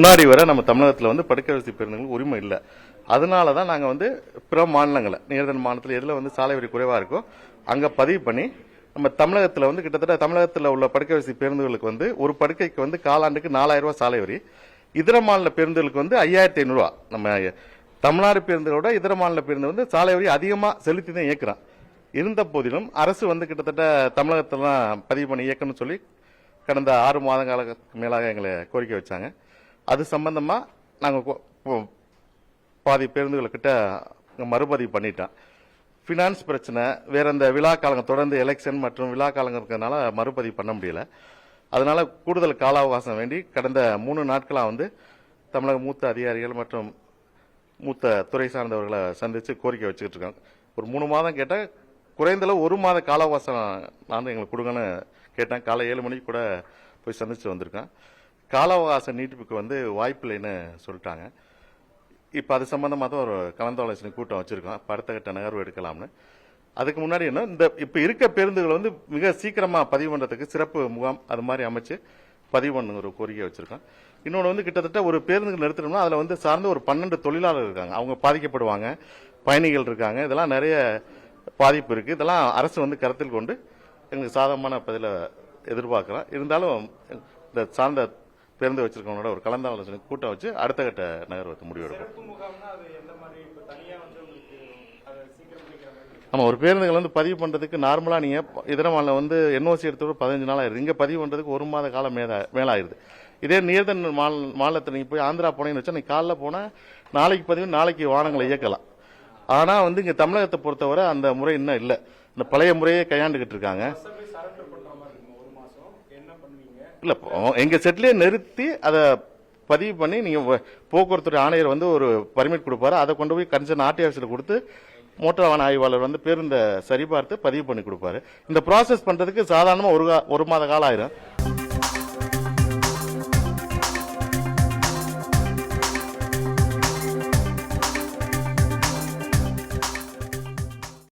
முன்னாடி வரை நம்ம தமிழகத்தில் வந்து படுக்கை வசதி பேருந்துகளுக்கு உரிமை இல்லை. அதனால தான் நாங்கள் வந்து பிற மாநிலங்களை நீர்தன் மாநிலத்தில் எதில் வந்து சாலை வரி குறைவாக இருக்கோ அங்கே பதிவு பண்ணி நம்ம தமிழகத்தில் வந்து கிட்டத்தட்ட தமிழகத்தில் உள்ள படுக்கை வசதி பேருந்துகளுக்கு வந்து ஒரு படுக்கைக்கு வந்து காலாண்டுக்கு 4000 ரூபாய் சாலை வரி, இதர மாநில பேருந்துகளுக்கு வந்து 5500 ரூபா. நம்ம தமிழ்நாடு பேருந்துகளோட இதர மாநில பேருந்து வந்து சாலை வரி அதிகமாக செலுத்தி தான் இயக்குறோம். இருந்த போதிலும் அரசு வந்து கிட்டத்தட்ட தமிழகத்திலாம் பதிவு பண்ணி இயக்கணும்னு சொல்லி கடந்த 6 மாத காலத்துக்கு மேலாக எங்களை கோரிக்கை வச்சாங்க. அது சம்பந்தமா நாங்கள் பாதி பேருந்துகளுக்கிட்ட மறுபதிவு பண்ணிட்டோம். ஃபினான்ஸ் பிரச்சனை, வேற இந்த விழா காலங்கள் தொடர்ந்து எலெக்ஷன் மற்றும் விழா காலங்கள் இருக்கிறதுனால மறுபதிவு பண்ண முடியல. அதனால கூடுதல் கால அவகாசம் வேண்டி கடந்த 3 நாட்களாக வந்து தமிழக மூத்த அதிகாரிகள் மற்றும் மூத்த துறை சார்ந்தவர்களை சந்திச்சு கோரிக்கை வச்சுக்கிட்டு இருக்காங்க. ஒரு 3 மாதம் கேட்டால் குறைந்தளவு 1 மாத கால அவகாசம் நான் எங்களுக்கு கொடுங்கன்னு கேட்டேன். காலை 7 மணிக்கு கூட போய் சந்திச்சு வந்திருக்கேன். கால அவகாச நீட்டிப்புக்கு வந்து வாய்ப்பு இல்லைன்னு சொல்லிட்டாங்க. இப்போ அது சம்பந்தமாக தான் ஒரு கலந்தாலோசனை கூட்டம் வச்சிருக்கோம். இப்போ அடுத்த கட்ட நகர்வு எடுக்கலாம்னு. அதுக்கு முன்னாடி என்ன இந்த இப்போ இருக்க பேருந்துகள் வந்து மிக சீக்கிரமாக பதிவு பண்ணுறதுக்கு சிறப்பு முகாம் அது மாதிரி அமைச்சு பதிவு பண்ணுங்கிற ஒரு கோரிக்கை வச்சிருக்கோம். இன்னொன்று வந்து கிட்டத்தட்ட ஒரு பேருந்துகள் நிறுத்தணும்னா அதில் வந்து சார்ந்து ஒரு 12 தொழிலாளர் இருக்காங்க. அவங்க பாதிக்கப்படுவாங்க, பயணிகள் இருக்காங்க. இதெல்லாம் நிறைய பாதிப்பு இருக்குது. இதெல்லாம் அரசு வந்து கருத்தில் கொண்டு எங்களுக்கு சாதகமான பதிலை எதிர்பார்க்குறோம். இருந்தாலும் இந்த சார்ந்த பேருந்து வச்சிருக்கவங்களோட ஒரு கலந்தாலோசனை கூட்டம் வச்சு அடுத்த கட்ட நகர்வுக்கு முடிவெடுக்கும். ஆமா, ஒரு பேருந்துகள் வந்து பதிவு பண்றதுக்கு நார்மலா நீங்க இதர மாநிலம் வந்து என்ஓசி எடுத்து 15 நாள் ஆயிருது. இங்க பதிவு பண்றதுக்கு 1 மாத காலம் மேலாயிருது. இதே நீர்தன் மாநிலத்தில் நீங்க போய் ஆந்திரா போனீங்கன்னு வச்சா நீங்க காலைல போனா நாளைக்கு பதிவு, நாளைக்கு வாகனங்களை இயக்கலாம். ஆனா வந்து இங்க தமிழகத்தை பொறுத்தவரை அந்த முறை இன்னும் இல்லை. இந்த பழைய முறையே கையாண்டுகிட்டு இருக்காங்க. இல்ல, எங்க செட்லயே நிறுத்தி அதை பதிவு பண்ணி நீங்க போக்குவரத்து ஆணையர் வந்து ஒரு பர்மிட் கொடுப்பாரு. அதை கொண்டு போய் கன்சர்ன் ஆர்டி ஆஃபீஸில் கொடுத்து மோட்டார் வாகன ஆய்வாளர் வந்து பேருந்தை சரிபார்த்து பதிவு பண்ணி கொடுப்பாரு. இந்த ப்ராசஸ் பண்றதுக்கு சாதாரணமா 1 மாத காலம் ஆயிரும்.